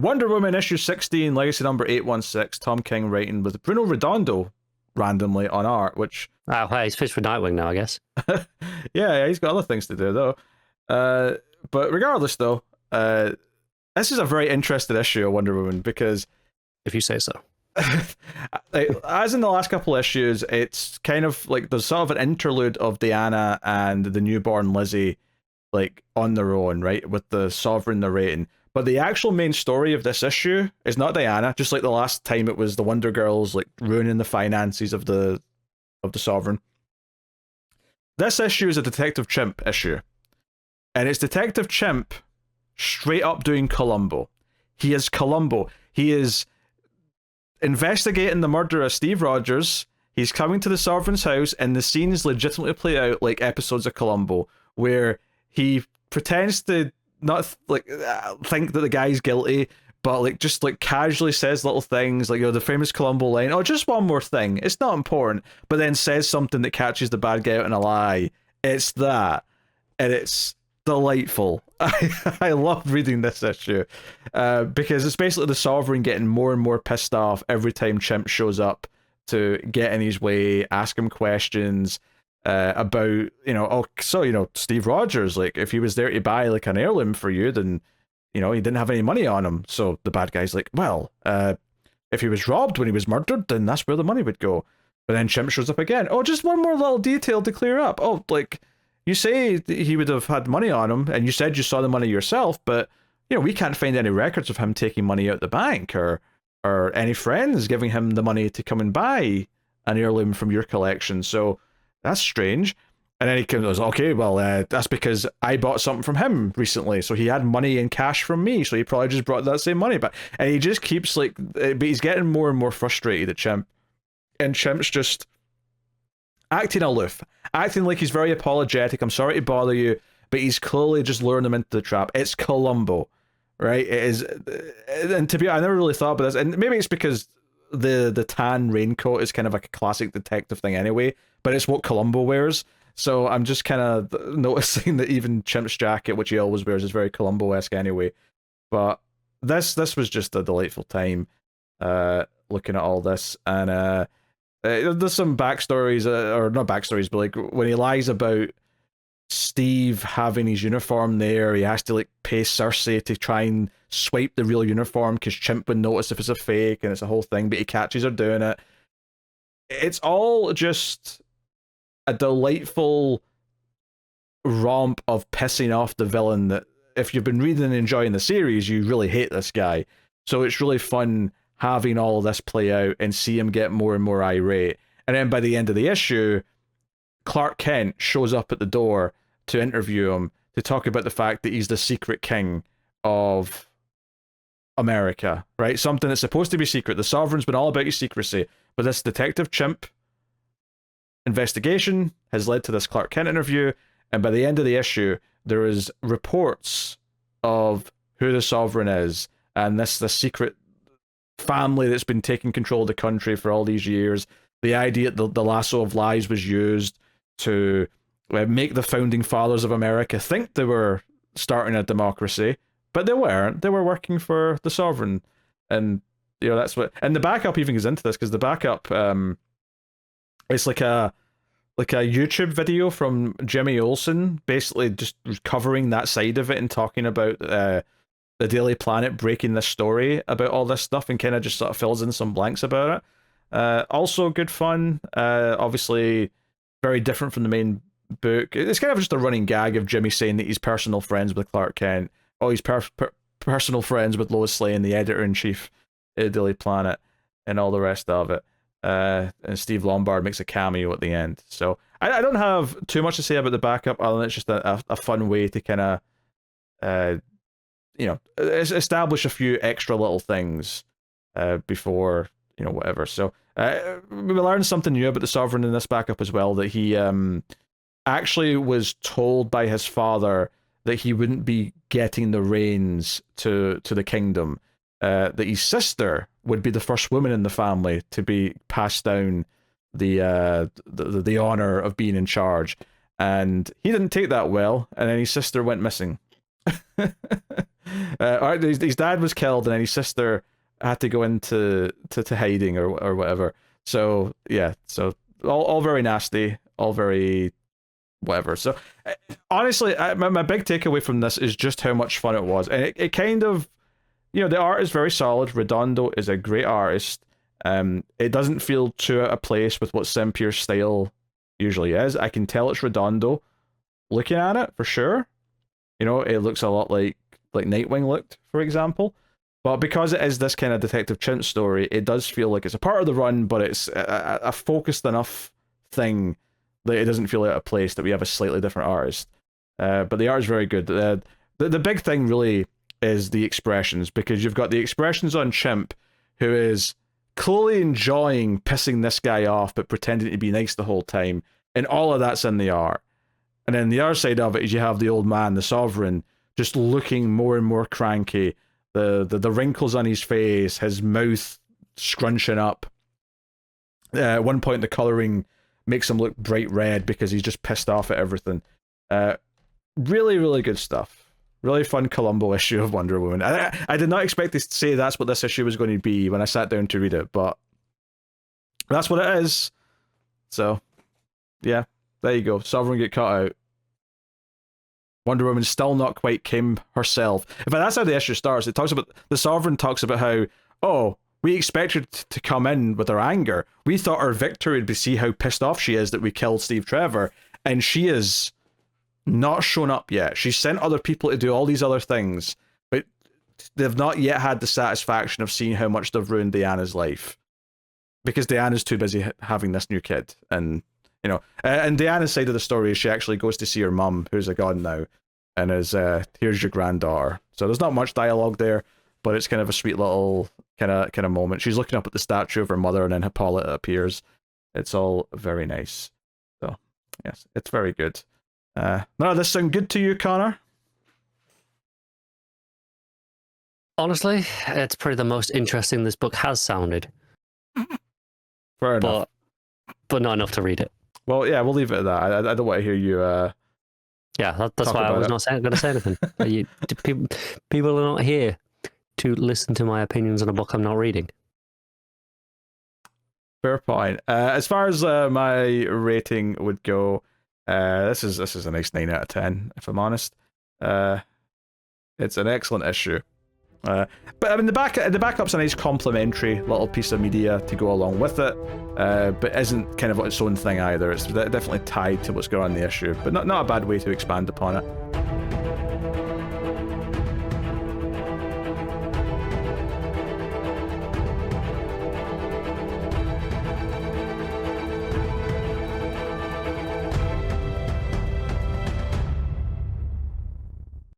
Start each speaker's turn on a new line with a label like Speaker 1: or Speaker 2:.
Speaker 1: Wonder Woman issue 16, legacy number 816, Tom King writing with Bruno Redondo randomly on art, which...
Speaker 2: Oh, hey, he's finished with Nightwing now, I guess.
Speaker 1: yeah, he's got other things to do, though. But regardless, though, this is a very interesting issue of Wonder Woman, because...
Speaker 2: If you say so.
Speaker 1: As in the last couple of issues, it's kind of like there's sort of an interlude of Diana and the newborn Lizzie, like, on their own, right, with the Sovereign narrating. But the actual main story of this issue is not Diana, just like the last time it was the Wonder Girls, like, ruining the finances of the Sovereign. This issue is a Detective Chimp issue. And it's Detective Chimp straight up doing Columbo. He is Columbo. He is investigating the murder of Steve Rogers. He's coming to the Sovereign's house, and the scenes legitimately play out like episodes of Columbo, where he pretends to not think that the guy's guilty, but like just like casually says little things like, you know, the famous Columbo line, "Oh, just one more thing, it's not important," but then says something that catches the bad guy out in a lie. It's that, and it's delightful. I love reading this issue because it's basically the Sovereign getting more and more pissed off every time Chimp shows up to get in his way, ask him questions about, you know, oh, so, you know, Steve Rogers, like, if he was there to buy like an heirloom for you, then, you know, he didn't have any money on him. So the bad guy's like, well, if he was robbed when he was murdered, then that's where the money would go. But then Chimp shows up again. Oh, just one more little detail to clear up. Oh, like, you say he would have had money on him, and you said you saw the money yourself, but, you know, we can't find any records of him taking money out the bank or any friends giving him the money to come and buy an heirloom from your collection. So that's strange. And then he goes, okay, well, that's because I bought something from him recently, so he had money in cash from me, so he probably just brought that same money back. And he just keeps, like, but he's getting more and more frustrated at Chimp. And Chimp's just acting aloof, acting like he's very apologetic. I'm sorry to bother you, but he's clearly just luring them into the trap. It's Columbo, right? It is, and to be, I never really thought about this, and maybe it's because the tan raincoat is kind of like a classic detective thing anyway, but it's what Columbo wears. So I'm just kind of noticing that even Chimp's jacket, which he always wears, is very Columbo-esque anyway. But this was just a delightful time looking at all this. And there's some backstories, or not backstories, but like when he lies about Steve having his uniform there, he has to like pay Cersei to try and swipe the real uniform because Chimp would notice if it's a fake, and it's a whole thing, but he catches her doing it. It's all just a delightful romp of pissing off the villain that, if you've been reading and enjoying the series, you really hate this guy. So it's really fun having all of this play out and see him get more and more irate. And then by the end of the issue, Clark Kent shows up at the door to interview him, to talk about the fact that he's the secret king of America, right? Something that's supposed to be secret. The Sovereign's been all about your secrecy, but this Detective Chimp investigation has led to this Clark Kent interview, and by the end of the issue, there is reports of who the Sovereign is, and this secret family that's been taking control of the country for all these years. The idea that the lasso of lies was used to make the founding fathers of America think they were starting a democracy, but they weren't. They were working for the Sovereign, and you know that's what. And the backup even goes into this, because the backup, it's like a YouTube video from Jimmy Olsen, basically just covering that side of it and talking about the Daily Planet breaking this story about all this stuff, and kind of just sort of fills in some blanks about it. Also good fun. Obviously very different from the main book. It's kind of just a running gag of Jimmy saying that he's personal friends with Clark Kent. Oh, he's personal friends with Lois Lane, the editor-in-chief of Daily Planet, and all the rest of it. And Steve Lombard makes a cameo at the end. So I don't have too much to say about the backup, other than it's just a fun way to kind of establish a few extra little things before, you know, whatever. So we learned something new about the Sovereign in this backup as well, that he actually was told by his father that he wouldn't be getting the reins to the kingdom, that his sister would be the first woman in the family to be passed down the honor of being in charge, and he didn't take that well, and then his sister went missing. All right, his dad was killed, and then his sister had to go into to hiding or whatever. So yeah, so all very nasty, all very whatever. So honestly, my big takeaway from this is just how much fun it was, and it kind of, you know, the art is very solid. Redondo is a great artist. It doesn't feel too out of place with what Saint-Pierre's style usually is. I can tell it's Redondo looking at it for sure. You know, it looks a lot like Nightwing looked, for example. But because it is this kind of Detective Chimp story, it does feel like it's a part of the run, but it's a focused enough thing that it doesn't feel out of place that we have a slightly different artist. But the art is very good. The big thing really is the expressions, because you've got the expressions on Chimp, who is clearly enjoying pissing this guy off but pretending to be nice the whole time, and all of that's in the art. And then the other side of it is you have the old man, the Sovereign, just looking more and more cranky, the wrinkles on his face, his mouth scrunching up. At one point the colouring makes him look bright red because he's just pissed off at everything. Really, really good stuff. Really fun Columbo issue of Wonder Woman. I did not expect to say that's what this issue was going to be when I sat down to read it, but that's what it is. So, yeah, there you go. Sovereign get cut out. Wonder Woman still not quite came herself. In fact, that's how the issue starts. It talks about, the Sovereign talks about how, oh, we expected to come in with her anger. We thought our victory would be see how pissed off she is that we killed Steve Trevor, and she is not shown up yet. She's sent other people to do all these other things, but they've not yet had the satisfaction of seeing how much they've ruined Diana's life, because Diana's too busy having this new kid. And you know, and Diana's side of the story is she actually goes to see her mum, who's a god now, and is here's your granddaughter. So there's not much dialogue there, but it's kind of a sweet little kind of moment. She's looking up at the statue of her mother, and then Hippolyta appears. It's all very nice. So yes, it's very good. Now, this sound good to you, Connor?
Speaker 2: Honestly, it's probably the most interesting this book has sounded.
Speaker 1: Fair enough.
Speaker 2: But not enough to read it.
Speaker 1: Well, yeah, we'll leave it at that. I don't want to hear you.
Speaker 2: Yeah, that's why I was not going to say anything. People are not here to listen to my opinions on a book I'm not reading.
Speaker 1: Fair point. As far as my rating would go, this is a nice 9 out of 10, if I'm honest. It's an excellent issue. But I mean, the backup's a nice complimentary little piece of media to go along with it, but isn't kind of its own thing either. It's definitely tied to what's going on in the issue, but not a bad way to expand upon it.